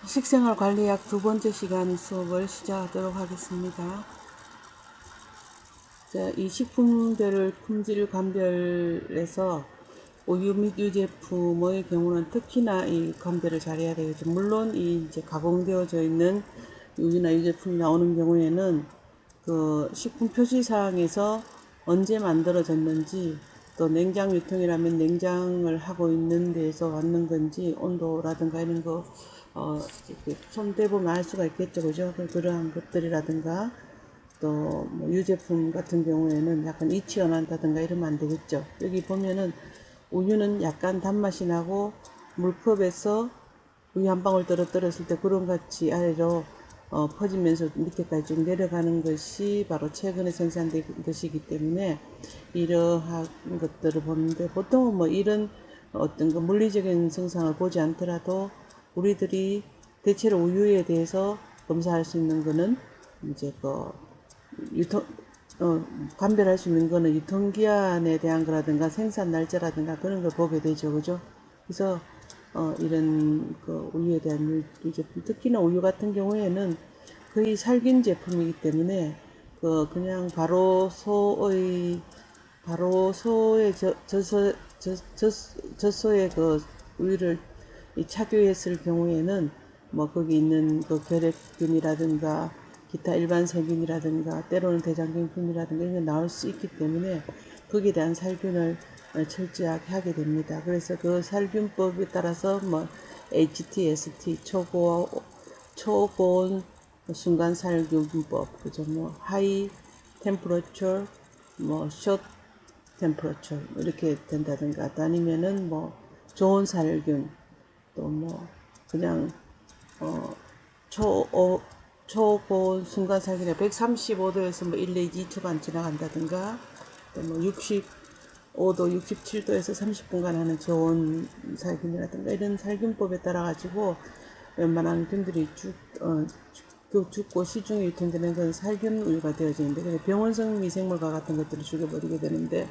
식생활 관리학 두 번째 시간 수업을 시작하도록 하겠습니다. 이 식품별을 품질 감별해서 우유 및 유제품의 경우는 특히나 이 감별을 잘해야 되겠죠. 물론 이 이제 가공되어져 있는 우유나 유제품이 나오는 경우에는 그 식품 표시사항에서 언제 만들어졌는지, 또 냉장 유통이라면 냉장을 하고 있는 데에서 왔는 건지 온도라든가 이런 거 손 대보면 알 수가 있겠죠, 그죠? 그러한 것들이라든가 또 뭐 유제품 같은 경우에는 약간 이치가 난다든가 이러면 안 되겠죠. 여기 보면은 우유는 약간 단맛이 나고 물컵에서 우유 한 방울 떨어뜨렸을 때 구름같이 아래로 퍼지면서 밑에까지 쭉 내려가는 것이 바로 최근에 생산된 것이기 때문에 이러한 것들을 보는데, 보통은 뭐 이런 어떤 그 물리적인 증상을 보지 않더라도 우리들이 대체로 우유에 대해서 검사할 수 있는 거는 이제 그 유통 감별할 수 있는 거는 유통기한에 대한 거라든가 생산 날짜라든가 그런 걸 보게 되죠, 그죠? 그래서 이런 그 우유에 대한 유제품, 특히나 우유 같은 경우에는 거의 살균 제품이기 때문에 그냥 바로 소에 젖소에 그 우유를 착유했을 경우에는 뭐 거기 있는 그 결핵균이라든가 기타 일반 세균이라든가 때로는 대장균균이라든가 이런 게 나올 수 있기 때문에 거기에 대한 살균을 철저하게 하게 됩니다. 그래서 그 살균법에 따라서 뭐 HTST 초고온 순간 살균법, 그죠? 뭐 하이 템퍼러처, 뭐 숏 템퍼러처 이렇게 된다든가, 아니면은 뭐 좋은 살균, 또 뭐 그냥 어 초고온 순간 살균에 135도에서 뭐 1, 2, 2초간 지나간다든가, 또 뭐 65도, 67도에서 30분간 하는 저온 살균이라든가 이런 살균법에 따라 가지고 웬만한 균들이 죽고 시중에 유통되는 건 살균 우유가 되어지는데, 병원성 미생물과 같은 것들을 죽여버리게 되는데,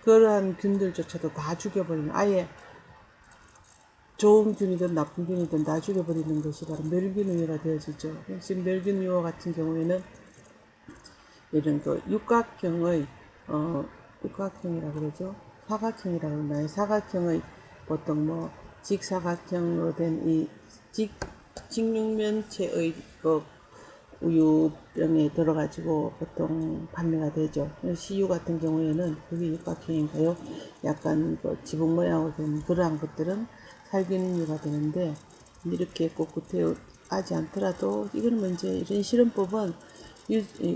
그러한 균들조차도 다 죽여버리는, 아예 좋은 균이든 나쁜 균이든 다 죽여버리는 것이 바로 멸균우유가 되어지죠. 지금 멸균우유 같은 경우에는 이런 그 육각형이라 그러죠. 사각형이라고 그러나요? 사각형의 보통 뭐 직사각형으로 된 이 직육면체의 그 우유병에 들어가지고 보통 판매가 되죠. CU 같은 경우에는 그게 육각형인가요? 약간 그 지붕 모양으로 된 그러한 것들은 살균유가 되는데, 이렇게 꼭 구태하지 않더라도 이거는 뭐 이제 이런 실험법은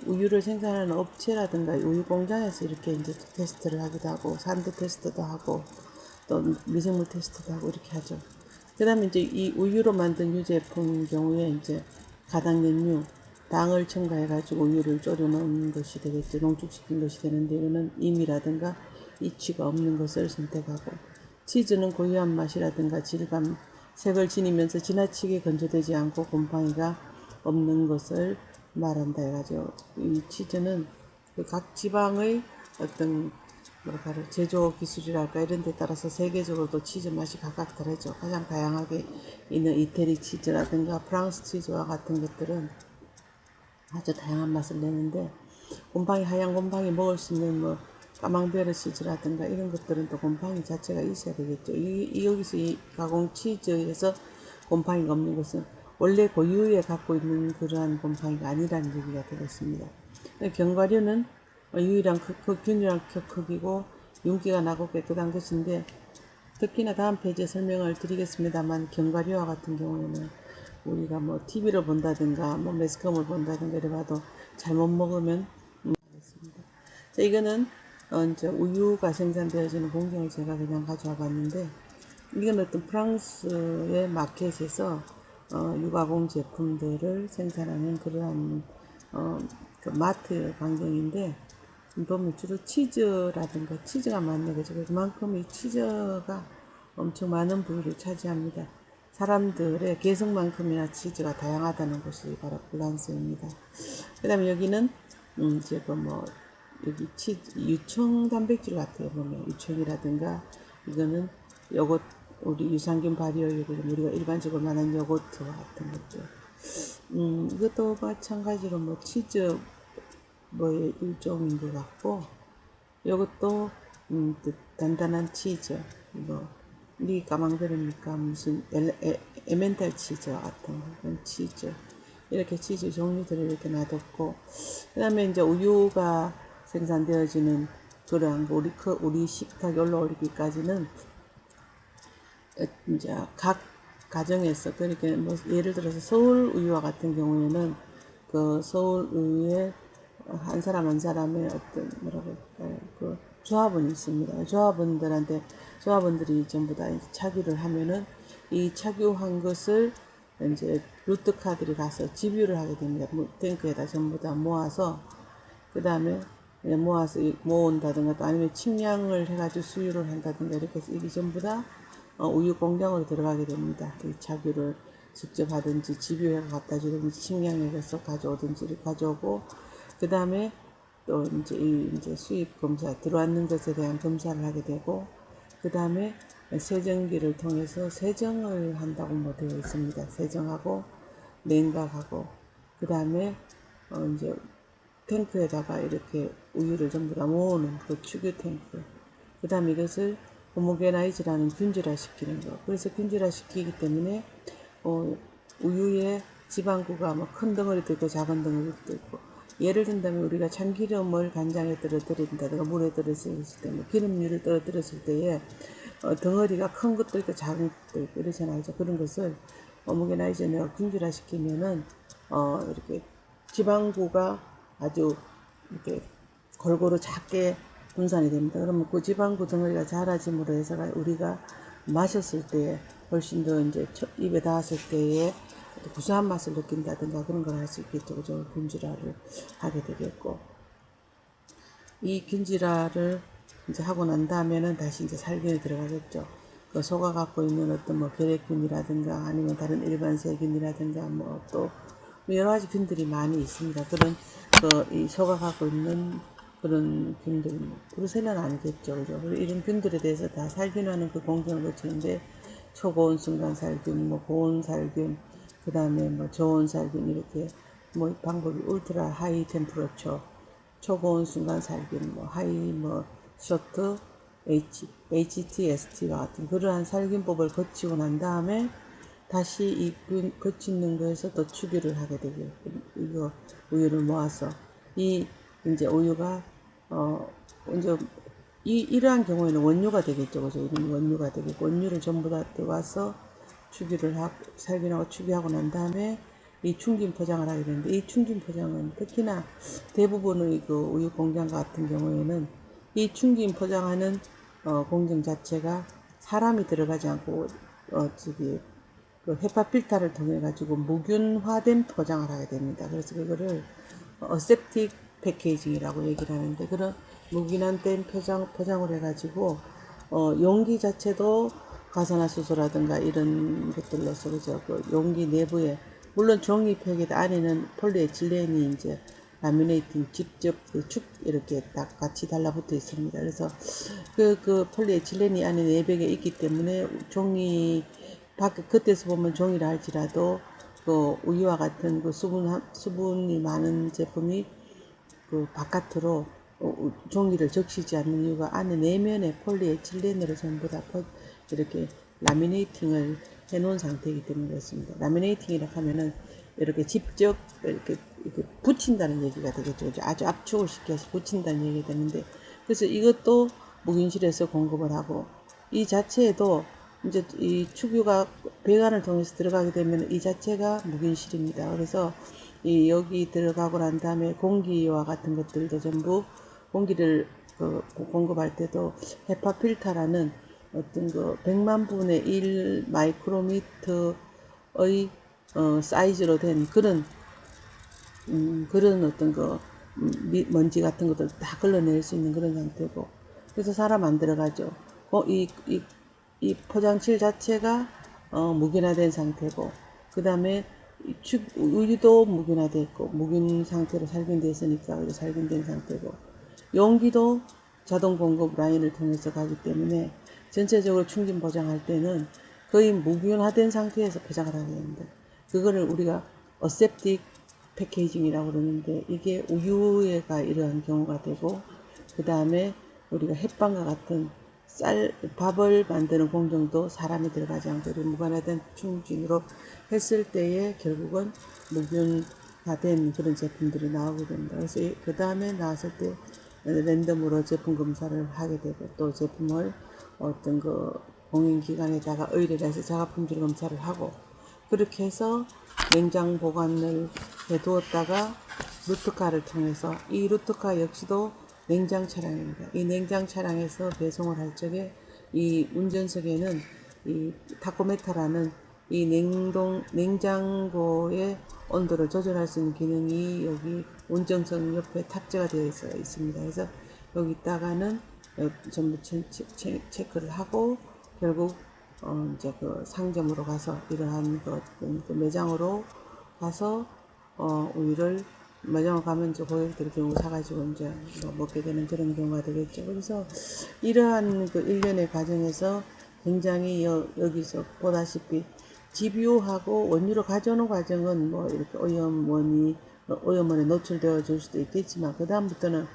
우유를 생산하는 업체라든가 우유 공장에서 이렇게 이제 테스트를 하기도 하고, 산도 테스트도 하고, 또 미생물 테스트도 하고 이렇게 하죠. 그 다음에 이제 이 우유로 만든 유제품 경우에 이제 가당연유, 당을 첨가해가지고 우유를 졸여 넣은 것이 되겠죠. 농축시킨 것이 되는데, 이거는 임이라든가 이치가 없는 것을 선택하고, 치즈는 고유한 맛이라든가 질감, 색을 지니면서 지나치게 건조되지 않고 곰팡이가 없는 것을 말한다 해가지고, 이 치즈는 그 각 지방의 어떤 뭐랄까 제조 기술이랄까 이런 데 따라서 세계적으로도 치즈 맛이 각각 다르죠. 가장 다양하게 있는 이태리 치즈라든가 프랑스 치즈와 같은 것들은 아주 다양한 맛을 내는데, 하얀 곰팡이 먹을 수 있는 뭐 까망베르 치즈라든가 이런 것들은 또 곰팡이 자체가 있어야 되겠죠. 여기서 이 가공 치즈에서 곰팡이가 없는 것은 원래 고유에 갖고 있는 그러한 곰팡이가 아니라는 얘기가 되겠습니다. 견과류는 유일한 균일한 크기고 윤기가 나고 깨끗한 것인데, 특히나 다음 페이지에 설명을 드리겠습니다만, 견과류와 같은 경우에는 우리가 뭐 TV를 본다든가 뭐 매스컴을 본다든가 이래봐도 잘못 먹으면 하겠습니다. 자, 이거는 이제 우유가 생산되어지는 공정을 제가 그냥 가져와 봤는데, 이건 어떤 프랑스의 마켓에서 유가공 제품들을 생산하는 그러한 그 마트 광경인데, 보면 주로 치즈라든가 치즈가 많네, 그죠? 그만큼 이 치즈가 엄청 많은 부위를 차지합니다. 사람들의 개성만큼이나 치즈가 다양하다는 것이 바로 프랑스입니다. 그 다음에 여기는 이제 그뭐 여기 유청 단백질 같아요. 보면 유청이라든가, 이거는 요거 우리 유산균 발효율을 우리가 일반적으로 말하는 요거트와 같은 것들. 이것도 마찬가지로 뭐 치즈 뭐의 일종인 것 같고, 이것도 단단한 치즈, 이 까망베르니까 무슨 에멘탈 치즈 같은 그런 치즈, 이렇게 치즈 종류들을 이렇게 놔뒀고, 그 다음에 이제 우유가 생산되어지는 그런 우리 식탁에 올라오기까지는 이제 각 가정에서, 그러니까 뭐 예를 들어서 서울 우유와 같은 경우에는 그 서울 우유에 한 사람 한 사람의 어떤 뭐라고 할까요, 그 조합원이 있습니다. 조합원들이 전부 다 착유를 하면은 이 착유한 것을 이제 루트카들이 가서 집유를 하게 됩니다. 탱크에다 전부 다 모아서, 그 다음에 모아서 모은다든가, 또 아니면 측량을 해가지고 수유를 한다든가, 이렇게 해서 이게 전부 다 우유 공장으로 들어가게 됩니다. 이 착유를 직접 하든지 집유해서 갖다 주든지 측량해서 가져오든지를 가져오고, 그 다음에 또 이제 수입 검사 들어왔는 것에 대한 검사를 하게 되고, 그 다음에 세정기를 통해서 세정을 한다고 뭐 되어 있습니다. 세정하고 냉각하고, 그 다음에 이제 탱크에다가 이렇게 우유를 전부 다 모으는 그 축유 탱크. 그 다음에 이것을 호모게나이즈라는 균질화 시키는 거. 그래서 균질화 시키기 때문에 우유의 지방구가 뭐 큰 덩어리도 있고 작은 덩어리도 있고, 예를 든다면 우리가 참기름을 간장에 떨어뜨린다든가 물에 떨어뜨렸을 때, 뭐 기름류를 떨어뜨렸을 때에 덩어리가 큰 것도 있고 작은 것도 있고 이러잖아요. 그런 것을 호모게나이즈를 균질화 시키면은 이렇게 지방구가 아주 이렇게 골고루 작게 분산이 됩니다. 그러면 그 지방구 덩어리가 자라짐으로 해서 우리가 마셨을 때에 훨씬 더 이제 입에 닿았을 때에 구수한 맛을 느낀다든가 그런 걸 할 수 있겠죠. 그죠? 균질화를 하게 되겠고, 이 균질화를 이제 하고 난 다음에는 다시 이제 살균이 들어가겠죠. 그 소가 갖고 있는 어떤 뭐 결핵균이라든가 아니면 다른 일반 세균이라든가 뭐 또 여러 가지 균들이 많이 있습니다. 그런 이 소가 갖고 있는 그런 균들, 브루셀라는 아니겠죠, 그죠? 이런 균들에 대해서 다 살균하는 그 공정을 거치는데, 초고온 순간 살균, 뭐 고온 살균, 그 다음에 뭐 저온 살균, 이렇게 뭐 방법이 울트라 하이 템퍼러처, 초고온 순간 살균, 뭐 하이 뭐 쇼트 HTST와 같은 그러한 살균법을 거치고 난 다음에 다시 이 거치는 거에서 또 추출을 하게 되고, 이거 우유를 모아서 이제 우유가 이제 이러한 경우에는 원유가 되겠죠, 그죠? 이런 원유가 되겠고, 원유를 전부 다 들어와서 추출을 하고 살균하고 추출하고 난 다음에 이 충진 포장을 하게 되는데, 이 충진 포장은 특히나 대부분의 그 우유 공장 같은 경우에는 이 충진 포장하는 공정 자체가 사람이 들어가지 않고 그 헤파 필터를 통해 가지고 무균화된 포장을 하게 됩니다. 그래서 그거를 어셉틱 패키징이라고 얘기를 하는데, 그런 무균화된 포장을 해가지고 용기 자체도 가산화수소라든가 이런 것들로서, 그죠? 그 용기 내부에 물론 종이 팩에다 안에는 폴리에틸렌이 이제 라미네이팅 직접 이렇게 딱 같이 달라붙어 있습니다. 그래서 그 폴리에틸렌이 안에 내벽에 있기 때문에 종이 밖에 겉에서 보면 종이라 할지라도 그 우유와 같은 그 수분이 많은 제품이 그 바깥으로 종이를 적시지 않는 이유가 안에 내면에 폴리에틸렌으로 전부 다 이렇게 라미네이팅을 해놓은 상태이기 때문에 그렇습니다. 라미네이팅이라고 하면은 이렇게 직접 이렇게 붙인다는 얘기가 되겠죠. 아주 압축을 시켜서 붙인다는 얘기가 되는데, 그래서 이것도 무균실에서 공급을 하고, 이 자체에도 이제 이 축유가 배관을 통해서 들어가게 되면 이 자체가 무균실입니다. 그래서 이 여기 들어가고 난 다음에 공기와 같은 것들도 전부 공기를 공급할 때도 헤파 필터라는 어떤 그 100만 분의 1 마이크로미터의 사이즈로 된 그런 어떤 먼지 같은 것들 다 걸러낼 수 있는 그런 상태고, 그래서 사람 안 들어가죠. 이 포장칠 자체가 무균화된 상태고, 그 다음에 우유도 무균화되어 있고 무균 상태로 살균되어 있으니까 살균된 상태고, 용기도 자동 공급 라인을 통해서 가기 때문에 전체적으로 충진 포장할 때는 거의 무균화된 상태에서 포장을 하게 됩니다. 그거를 우리가 어셉틱 패키징이라고 그러는데 이게 우유가 이러한 경우가 되고 그 다음에 우리가 햇반과 같은 밥을 만드는 공정도 사람이 들어가지 않고 무관화된 충진으로 했을 때에 결국은 무균화된 그런 제품들이 나오게 됩니다. 그래서 그 다음에 나왔을 때 랜덤으로 제품 검사를 하게 되고 또 제품을 어떤 그 공인기관에다가 의뢰를 해서 자가품질 검사를 하고 그렇게 해서 냉장 보관을 해두었다가 루트카를 통해서 이 루트카 역시도 냉장 차량입니다. 이 냉장 차량에서 배송을 할 적에 이 운전석에는 이 타코메타라는 이 냉장고의 온도를 조절할 수 있는 기능이 여기 운전석 옆에 탑재가 되어 있습니다. 그래서 여기다가는 전부 체크를 하고 결국 이제 그 상점으로 가서 이러한 그 매장으로 가서 우유를 매장을 가면 이제 고객들이 결국 사가지고 이제 뭐 먹게 되는 그런 경우가 되겠죠. 그래서 이러한 그 일련의 과정에서 굉장히 여기서 보다시피 집유하고 원유로 가져오는 과정은 뭐 이렇게 오염원에 노출되어 줄 수도 있겠지만 그 다음부터는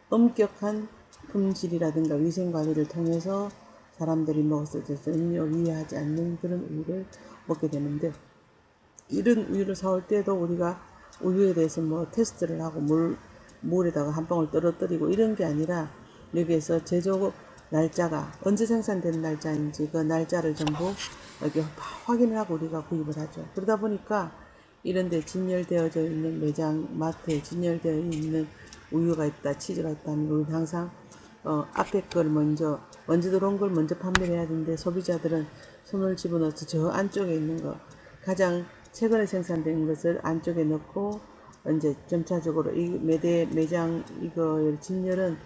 엄격한 품질이라든가 위생관리를 통해서 사람들이 먹었을 때 전혀 위해하지 않는 그런 우유를 먹게 되는데 이런 우유를 사올 때도 우리가 우유에 대해서 뭐 테스트를 하고 물에다가 한 방울 떨어뜨리고 이런 게 아니라 여기에서 제조 날짜가 언제 생산된 날짜인지 그 날짜를 전부 이렇게 확인을 하고 우리가 구입을 하죠. 그러다 보니까 이런데 진열되어져 있는 매장 마트에 진열되어 있는 우유가 있다, 치즈가 있다면 우리는 항상 앞에 걸 먼저 들어온 걸 먼저 판매를 해야 되는데 소비자들은 손을 집어넣어서 저 안쪽에 있는 거 가장 최근에 생산된 것을 안쪽에 넣고 이제 점차적으로 이 매장 이거 진열은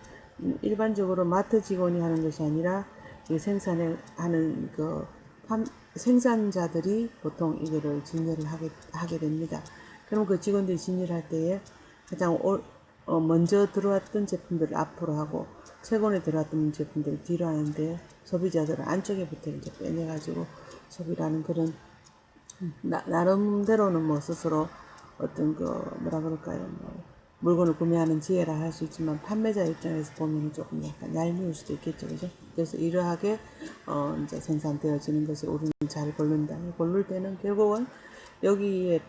일반적으로 마트 직원이 하는 것이 아니라 이 생산을 하는 그 생산자들이 보통 이거를 진열을 하게 됩니다. 그럼 그 직원들이 진열할 때에 가장 먼저 들어왔던 제품들을 앞으로 하고 최근에 들어왔던 제품들을 뒤로 하는데 소비자들은 안쪽에부터 이제 빼내가지고 소비를 하는 그런 나름대로는 뭐 스스로 어떤 그 뭐라 그럴까요 뭐 물건을 구매하는 지혜라 할 수 있지만 판매자 입장에서 보면 조금 약간 얄미울 수도 있겠죠, 그죠? 그래서 이러하게 이제 생산되어지는 것을 우리는 잘 고른다. 고를 때는 결국은 여기에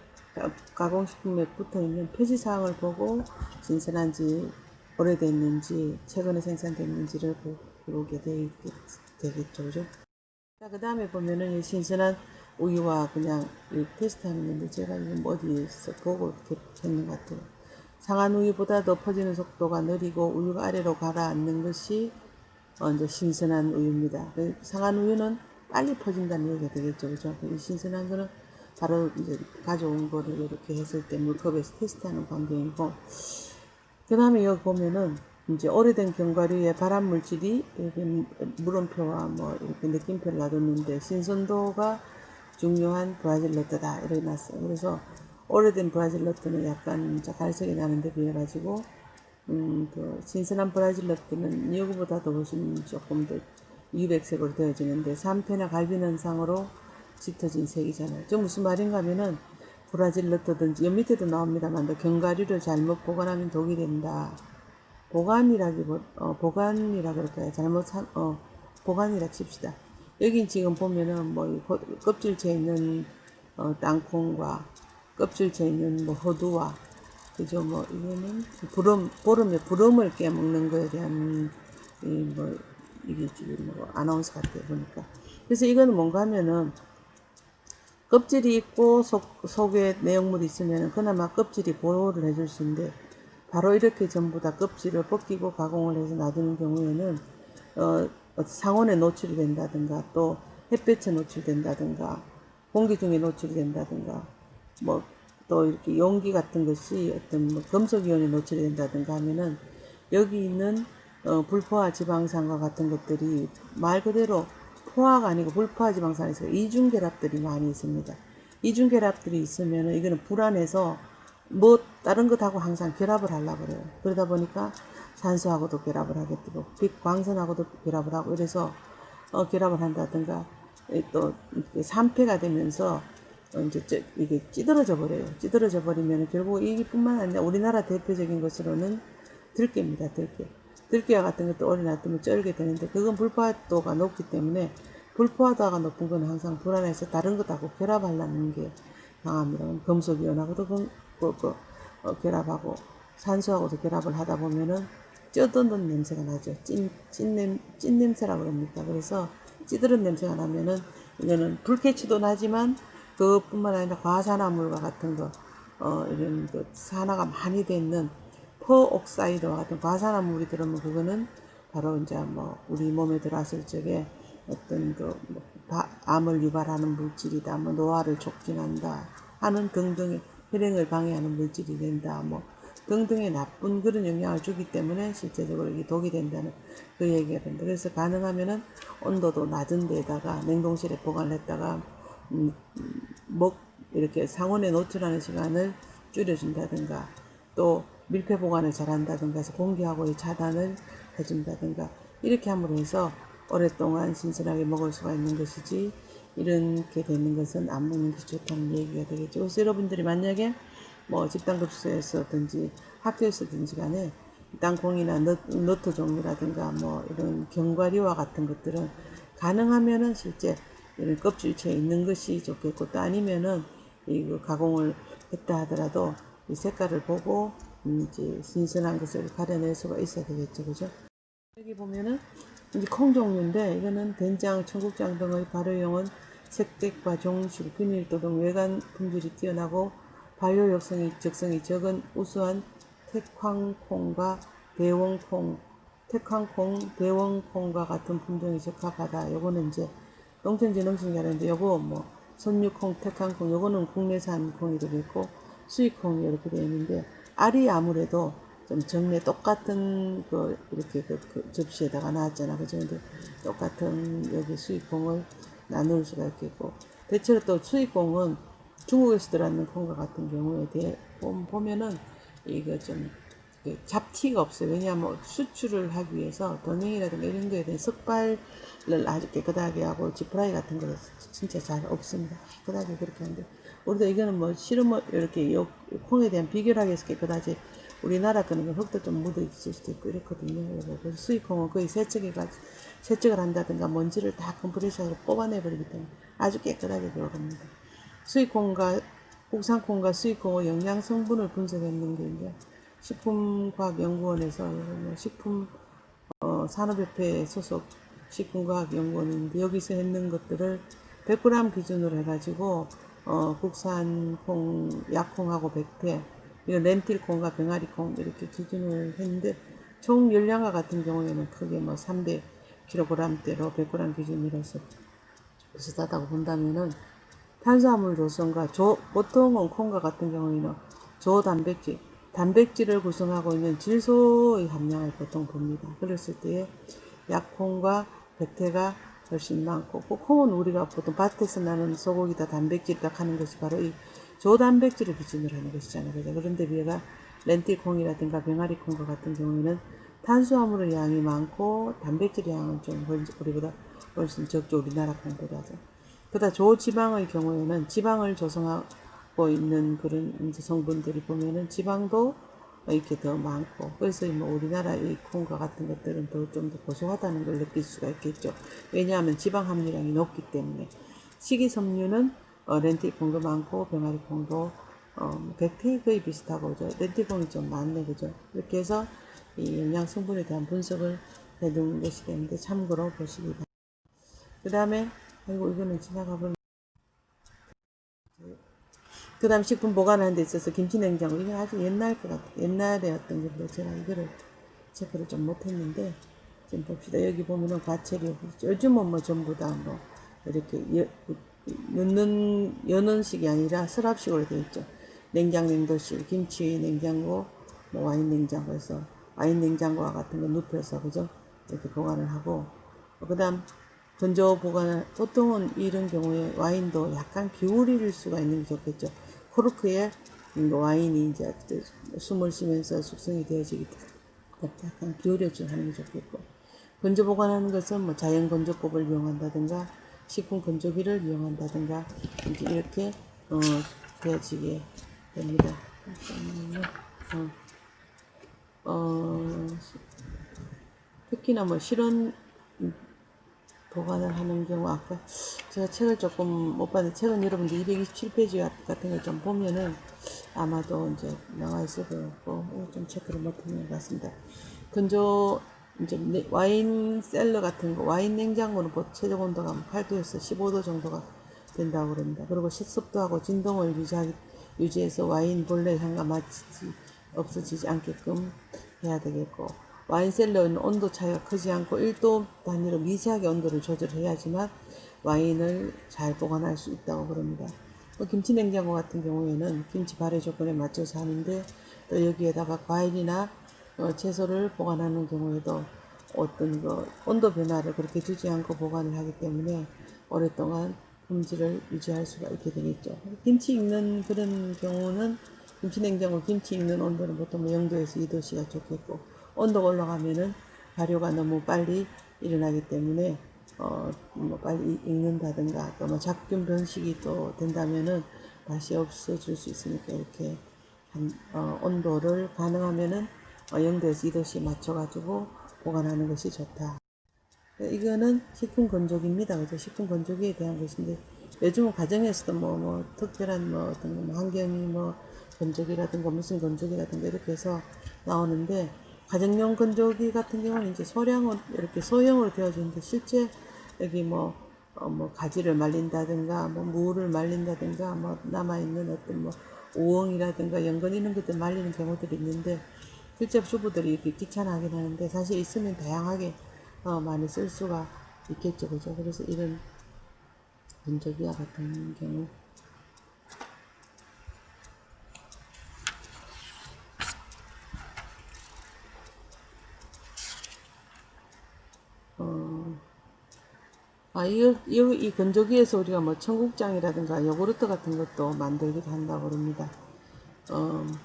가공식품에 붙어 있는 표지 사항을 보고 신선한지 오래됐는지 최근에 생산됐는지를 보게 되겠죠, 그죠? 자, 그 다음에 보면은 이 신선한 우유와 그냥 테스트하는 건데 제가 지금 어디에서 보고 했는 것 같아요. 상한 우유보다도 퍼지는 속도가 느리고 우유가 아래로 가라앉는 것이 이제 신선한 우유입니다. 상한 우유는 빨리 퍼진다는 얘기가 되겠죠, 그죠? 이 신선한 거는 바로 이제 가져온 거를 이렇게 했을 때 물컵에서 테스트하는 광경이고, 그 다음에 여기 보면은 이제 오래된 견과류에 발암 물질이 이렇게 물음표와 뭐 이렇게 느낌표를 놔뒀는데 신선도가 중요한 브라질 너트다 이렇게 놨어요. 그래서 오래된 브라질 너트는 약간 갈색이 나는데 비해 가지고 그 신선한 브라질 너트는 여기보다도 훨씬 조금 더 유백색으로 되어지는데 산패나 갈비는상으로 짙어진 색이잖아요. 저 무슨 말인가 하면은 브라질 너트든지 여 밑에도 나옵니다만 견과류를 잘못 보관하면 독이 된다. 보관이라 그럴까요? 보관이라 칩시다. 여기 지금 보면은 뭐 껍질째 있는 땅콩과 껍질째 있는 뭐 호두와 그죠? 뭐 이거는 보름을 깨먹는 거에 대한 뭐 이게 지금 뭐 아나운서 같아요 보니까. 그래서 이거는 뭔가 하면은 껍질이 있고 속에 내용물이 있으면 그나마 껍질이 보호를 해줄 수 있는데 바로 이렇게 전부 다 껍질을 벗기고 가공을 해서 놔두는 경우에는 상온에 노출이 된다든가 또 햇볕에 노출된다든가 공기 중에 노출이 된다든가 뭐 또 이렇게 용기 같은 것이 어떤 뭐 금속이온에 노출이 된다든가 하면은 여기 있는 불포화 지방산과 같은 것들이 말 그대로 포화가 아니고 불포화 지방산에서 이중결합들이 많이 있습니다. 이중결합들이 있으면 이거는 불안해서 뭐 다른 것하고 항상 결합을 하려고 그래요. 그러다 보니까 산소하고도 결합을 하게 되고 빛광선하고도 결합을 하고 이래서 결합을 한다든가 또 산패가 되면서 이제 이게 찌들어져 버려요. 찌들어져 버리면 결국 이뿐만 아니라 우리나라 대표적인 것으로는 들깨입니다. 들깨와 같은 것도 오래 놔두면 쩔게 되는데 그건 불포화도가 높기 때문에 불포화도가 높은 건 항상 불안해서 다른 것하고 결합하려는 게 강합니다. 금속이온하고도 결합하고 산소하고도 결합을 하다 보면은 쪄드는 냄새가 나죠. 찐 냄새라고 그럽니까. 그래서 찌드는 냄새가 나면은 이거는 불쾌치도 나지만 그뿐만 아니라 과산화물과 같은 거, 이런 그 산화가 많이 돼 있는 퍼옥사이드와 같은 과산화물이 들어오면 그거는 바로 이제 뭐 우리 몸에 들어왔을 적에 어떤 그뭐 암을 유발하는 물질이다, 뭐 노화를 촉진한다 하는 등등의 혈행을 방해하는 물질이 된다, 뭐 등등의 나쁜 그런 영향을 주기 때문에 실제적으로 이게 독이 된다는 그 얘기가 된다. 그래서 가능하면은 온도도 낮은 데다가 냉동실에 보관을 했다가 먹 이렇게 상온에 노출하는 시간을 줄여준다든가 또 밀폐 보관을 잘한다든가 해서 공기하고의 차단을 해준다든가 이렇게 함으로 해서 오랫동안 신선하게 먹을 수가 있는 것이지 이렇게 되는 것은 안 먹는 게 좋다는 얘기가 되겠죠. 그래서 여러분들이 만약에 뭐 집단급수에서든지 학교에서든지 간에 땅콩이나 너트 종류라든가 뭐 이런 견과류와 같은 것들은 가능하면은 실제 이런 껍질체에 있는 것이 좋겠고 또 아니면은 이거 가공을 했다 하더라도 이 색깔을 보고 이제 신선한 것을 가려낼 수가 있어야 되겠죠, 그죠? 여기 보면은 이제 콩 종류인데 이거는 된장, 청국장 등의 발효용은 색백과 종실, 균일도 등 외관 품질이 뛰어나고 발효 적성이 적은 우수한 택황콩과 대원콩, 대원콩과 같은 품종이 적합하다. 요거는 이제 농촌진흥청이 하는데 요거 뭐 선유콩, 택황콩 요거는 국내산 콩이 되겠고 수입콩이 이렇게 되어 있는데 알이 아무래도 좀 정례 똑같은 이렇게 접시에다가 놨잖아. 그죠? 근데 똑같은 여기 수입콩을 나눌 수가 있겠고 대체로 또 수입콩은 중국에서 들어왔는 콩과 같은 경우에 대해 보면은 이거 좀 잡티가 없어요. 왜냐하면 수출을 하기 위해서 동행이라든가 이런 거에 대한 석발을 아주 깨끗하게 하고 지프라이 같은 거 진짜 잘 없습니다. 깨끗하게 그렇게 하는데 우리도 이거는 뭐 실험을 이렇게 콩에 대한 비교를 하기 위해서 깨끗하지 우리나라 거는 흙도 좀 묻어 있을 수도 있고 이렇거든요. 그래서 수입콩은 거의 세척을 한다든가 먼지를 다 컴프레셔로 뽑아내버리기 때문에 아주 깨끗하게 들어갑니다. 수입콩과 국산콩과 수입콩의 영양 성분을 분석했는 게 이제 식품과학연구원에서 식품 산업협회 소속 식품과학연구원인데 여기서 했는 것들을 100g 기준으로 해가지고 국산 콩, 약콩하고 백태, 이거 렌틸콩과 병아리콩 이렇게 기준을 했는데 총 열량과 같은 경우에는 크게 뭐 300kg대로 100g 기준이라서 비슷하다고 본다면은 탄수화물 조성과 보통은 콩과 같은 경우에는 단백질을 구성하고 있는 질소의 함량을 보통 봅니다. 그랬을 때에 약콩과 백태가 훨씬 많고 콩은 우리가 보통 밭에서 나는 소고기다 단백질이다 하는 것이 바로 이 조단백질을 기준으로 하는 것이잖아요. 그죠? 그런데 비해가 렌틸콩이라든가 병아리콩과 같은 경우에는 탄수화물의 양이 많고 단백질의 양은 좀 우리보다 훨씬 적죠. 우리나라 콩보다도. 그다 조지방의 경우에는 지방을 조성하고 있는 그런 이제 성분들이 보면은 지방도 이렇게 더 많고 그래서 뭐 우리나라 이 콩과 같은 것들은 더 좀 더 고소하다는 걸 느낄 수가 있겠죠. 왜냐하면 지방 함유량이 높기 때문에 식이섬유는 렌틸콩도 많고 병아리콩도 백태 거의 비슷하고 그죠. 렌틸콩이 좀 많네 그죠. 이렇게 해서 이 영양 성분에 대한 분석을 해둔 것이 되는데 참고로 보시기 바랍니다. 그 다음에 아이고 이거는 지나가 버렸네. 그 다음 식품 보관하는 데 있어서 김치냉장고 이건 아주 옛날 것 같아요. 옛날에 어떤 건데 제가 이거를 체크를 좀 못했는데 지금 봅시다. 여기 보면은 과체류 요즘은 뭐 전부 다 뭐 이렇게 여는 식이 아니라 서랍식으로 되어 있죠. 냉장냉도실, 김치 냉장고, 뭐 와인 냉장고에서 와인 냉장고와 같은 거 눕혀서 그죠? 이렇게 보관을 하고 그 다음 건조 보관을 보통은 이런 경우에 와인도 약간 기울일 수가 있는 게 좋겠죠. 코르크에 와인이 이제 숨을 쉬면서 숙성이 되어지기 때문에 약간 기울여 주는 게 좋겠고 건조 보관하는 것은 뭐 자연 건조법을 이용한다든가 식품 건조기를 이용한다든가 이제 이렇게 되어지게 됩니다. 잠깐만요. 특히나 뭐 실온 보관을 하는 경우 아까 제가 책을 조금 못 봤는데 책은 여러분들 227페이지 같은 걸 좀 보면은 아마도 이제 나와 있을 거고 좀 체크를 못한 것 같습니다. 건조 이제 와인 셀러 같은 거 와인 냉장고는 최적 온도가 8도에서 15도 정도가 된다고 그럽니다. 그리고 습도하고 진동을 유지해서 와인 본래 향과 맛이 없어지지 않게끔 해야 되겠고 와인셀러는 온도 차이가 크지 않고 1도 단위로 미세하게 온도를 조절해야지만 와인을 잘 보관할 수 있다고 그럽니다. 김치 냉장고 같은 경우에는 김치 발효 조건에 맞춰서 하는데 또 여기에다가 과일이나 채소를 보관하는 경우에도 어떤 온도 변화를 그렇게 주지 않고 보관을 하기 때문에 오랫동안 품질을 유지할 수가 있게 되겠죠. 김치 익는 그런 경우는 김치 냉장고 김치 익는 온도는 보통 0도에서 2도씨가 좋겠고 온도가 올라가면은 발효가 너무 빨리 일어나기 때문에 뭐 빨리 익는다든가 또 뭐 작균 변식이 또 된다면은 맛이 없어질 수 있으니까 이렇게 온도를 가능하면은 0도에서 2도씩 맞춰가지고 보관하는 것이 좋다. 이거는 식품 건조기입니다. 그죠? 식품 건조기에 대한 것인데 요즘은 가정에서도 뭐 특별한 뭐 어떤 뭐 환경이 뭐 건조기라든가 무슨 건조기라든가 이렇게 해서 나오는데 가정용 건조기 같은 경우는 이제 소량은 이렇게 소형으로 되어지는데 실제 여기 뭐 가지를 말린다든가 뭐 무를 말린다든가 뭐 남아있는 어떤 뭐 우엉이라든가 연근 이런 것들 말리는 경우들이 있는데 실제 주부들이 이렇게 귀찮아하긴 하는데 사실 있으면 다양하게 많이 쓸 수가 있겠죠. 그죠? 그래서 이런 건조기와 같은 경우 이 건조기에서 우리가 뭐 청국장이라든가 요구르트 같은 것도 만들기도 한다고 그럽니다.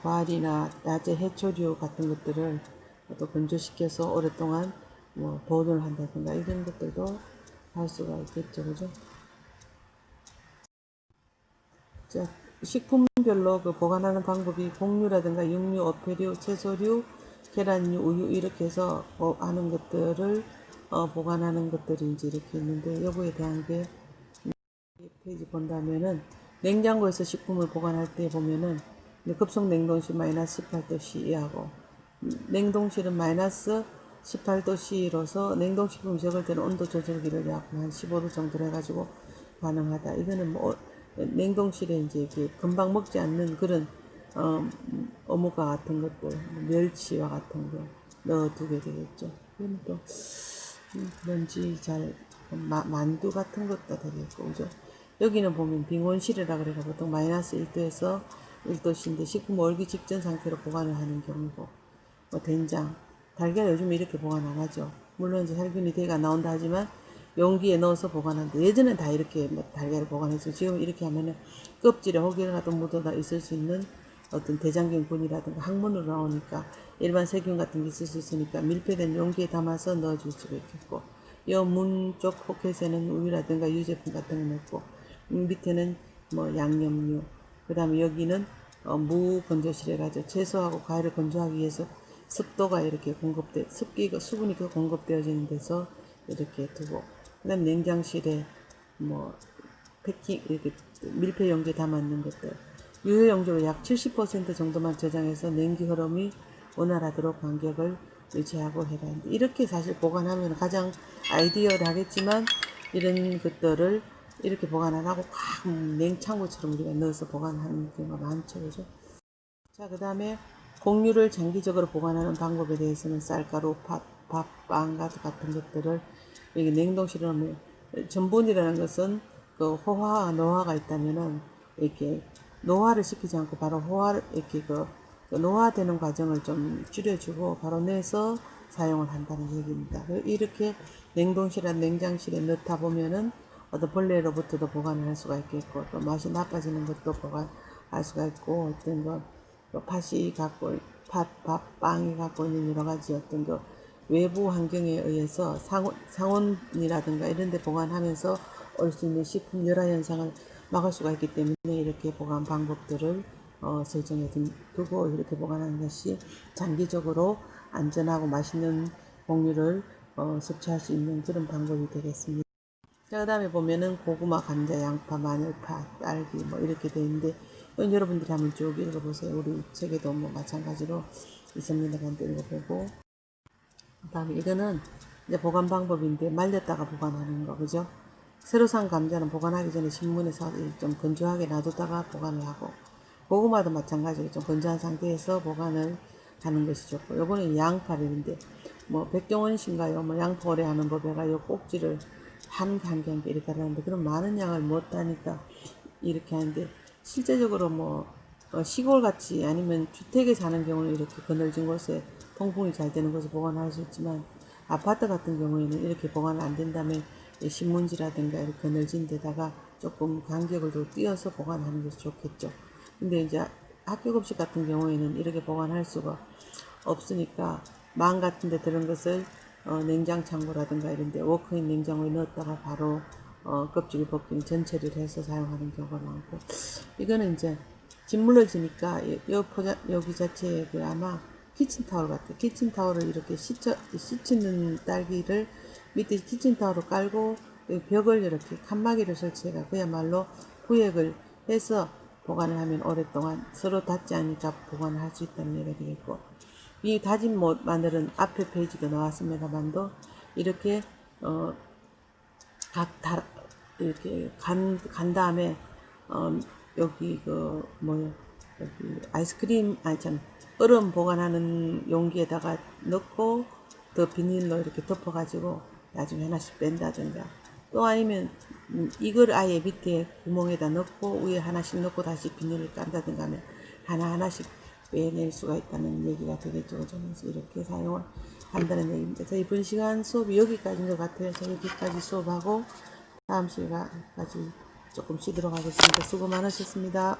과일이나 야채 해초류 같은 것들을 또 건조시켜서 오랫동안 뭐 보존을 한다든가 이런 것들도 할 수가 있겠죠. 그죠? 자, 식품별로 보관하는 방법이 곡류라든가 육류, 어패류, 채소류, 계란류, 우유 이렇게 해서 하는 것들을 보관하는 것들이 이제 이렇게 있는데 요거에 대한 게 페이지 본다면은 냉장고에서 식품을 보관할 때 보면은 급속 냉동실 마이너스 18도씨하고 냉동실은 마이너스 18도씨로서 냉동식품이 적을 때는 온도 조절기를 약 한 15도 정도로 해가지고 가능하다. 이거는 뭐 냉동실에 이제 이렇게 금방 먹지 않는 그런 어묵과 같은 것들, 멸치와 같은 거 넣어두게 되겠죠. 그럼 또 뭔지 잘 만두 같은 것도 되겠고 그죠? 여기는 보면 빙온실이라 그래가 보통 마이너스 1도에서 1도씨인데 식품 얼기 직전 상태로 보관을 하는 경우고 뭐 된장, 달걀 요즘 이렇게 보관 안 하죠. 물론 이제 살균이 돼가 나온다 하지만 용기에 넣어서 보관하는데 예전엔 다 이렇게 뭐 달걀을 보관했죠. 지금 이렇게 하면은 껍질에 혹여라도 묻어다 있을 수 있는 어떤 대장균군이라든가 항문으로 나오니까 일반 세균 같은 게 있을 수 있으니까 밀폐된 용기에 담아서 넣어줄 수가 있겠고 이 문 쪽 포켓에는 우유라든가 유제품 같은 거 넣고 밑에는 뭐 양념류 그 다음에 여기는 무 건조실에 가죠. 채소하고 과일을 건조하기 위해서 습도가 이렇게 습기가 수분이 공급되어지는 데서 이렇게 두고 그 다음에 냉장실에 뭐 패킹 이렇게 밀폐 용기에 담아놓는 것들 유효 용도로 약 70% 정도만 저장해서 냉기 흐름이 원활하도록 간격을 유지하고 해라. 이렇게 사실 보관하면 가장 아이디어하겠지만 이런 것들을 이렇게 보관 안 하고 꽉 냉장고처럼 우리가 넣어서 보관하는 경우가 많죠. 그죠? 자, 그 다음에 곡류를 장기적으로 보관하는 방법에 대해서는 쌀가루, 빵 같은 것들을 여기 냉동실에 넣으면 전분이라는 것은 그 호화와 노화가 있다면은 이렇게 노화를 시키지 않고 바로 호화를 이렇게 그 노화되는 과정을 좀 줄여주고 바로 내서 사용을 한다는 얘기입니다. 이렇게 냉동실이나 냉장실에 넣다 보면은 어떤 벌레로부터도 보관을 할 수가 있겠고 또 맛이 나빠지는 것도 보관할 수가 있고 어떤 거 팥이 갖고 빵이 갖고 있는 여러 가지 어떤 거 외부 환경에 의해서 상온이라든가 이런 데 보관하면서 올 수 있는 식품 열화 현상을 막을 수가 있기 때문에 이렇게 보관 방법들을 설정해 두고 이렇게 보관하는 것이 장기적으로 안전하고 맛있는 곡류를 섭취할 수 있는 그런 방법이 되겠습니다. 자, 그 다음에 보면은 고구마, 감자, 양파, 마늘파, 딸기 뭐 이렇게 되어 있는데 이건 여러분들이 한번 쭉 읽어보세요. 우리 책에도 뭐 마찬가지로 있습니다. 한번 읽어보고 그 다음에 이거는 이제 보관 방법인데 말렸다가 보관하는 거 그죠? 새로 산 감자는 보관하기 전에 신문에서 좀 건조하게 놔두다가 보관을 하고 고구마도 마찬가지로 좀 건조한 상태에서 보관을 하는 것이 좋고 요거는 양파인데 뭐 백종원신가요? 뭐 양파 오래 하는 법에가 요 꼭지를 한 개 한 개 한 개 이렇게 하는데 그런 많은 양을 못 하니까 이렇게 하는데 실제적으로 뭐 시골 같이 아니면 주택에 사는 경우는 이렇게 그늘진 곳에 통풍이 잘 되는 곳에 보관할 수 있지만 아파트 같은 경우에는 이렇게 보관 안 된다면 신문지라든가 이렇게 그늘진 데다가 조금 간격을 더 띄어서 보관하는 것이 좋겠죠. 근데 이제 학교 급식 같은 경우에는 이렇게 보관할 수가 없으니까 망 같은 데 들은 것을 냉장 창고라든가 이런 데 워크인 냉장고에 넣었다가 바로 껍질을 벗긴 전처리를 해서 사용하는 경우가 많고 이거는 이제 짓물러지니까 여기 자체에 그 아마 키친타월 같아. 키친타월을 이렇게 씻는 딸기를 밑에 키친타월을 깔고 벽을 이렇게 칸막이를 설치해가 그야말로 구획을 해서 보관을 하면 오랫동안 서로 닿지 않으니까 보관을 할 수 있다는 얘기가 되겠고 이 다진 마늘은 앞에 페이지도 나왔습니다만도 이렇게 이렇게 간 다음에 여기 그 뭐요 여기 아이스크림 아니 참 얼음 보관하는 용기에다가 넣고 더 비닐로 이렇게 덮어 가지고 나중에 하나씩 뺀다든가 또 아니면 이걸 아예 밑에 구멍에다 넣고 위에 하나씩 넣고 다시 비닐을 깐다든가 하면 하나하나씩 빼낼 수가 있다는 얘기가 되겠죠. 그래서 이렇게 사용을 한다는 얘기입니다. 그래서 이번 시간 수업이 여기까지인 것 같아요. 그래서 여기까지 수업하고 다음 시간까지 조금 쉬도록 하겠습니다. 수고 많으셨습니다.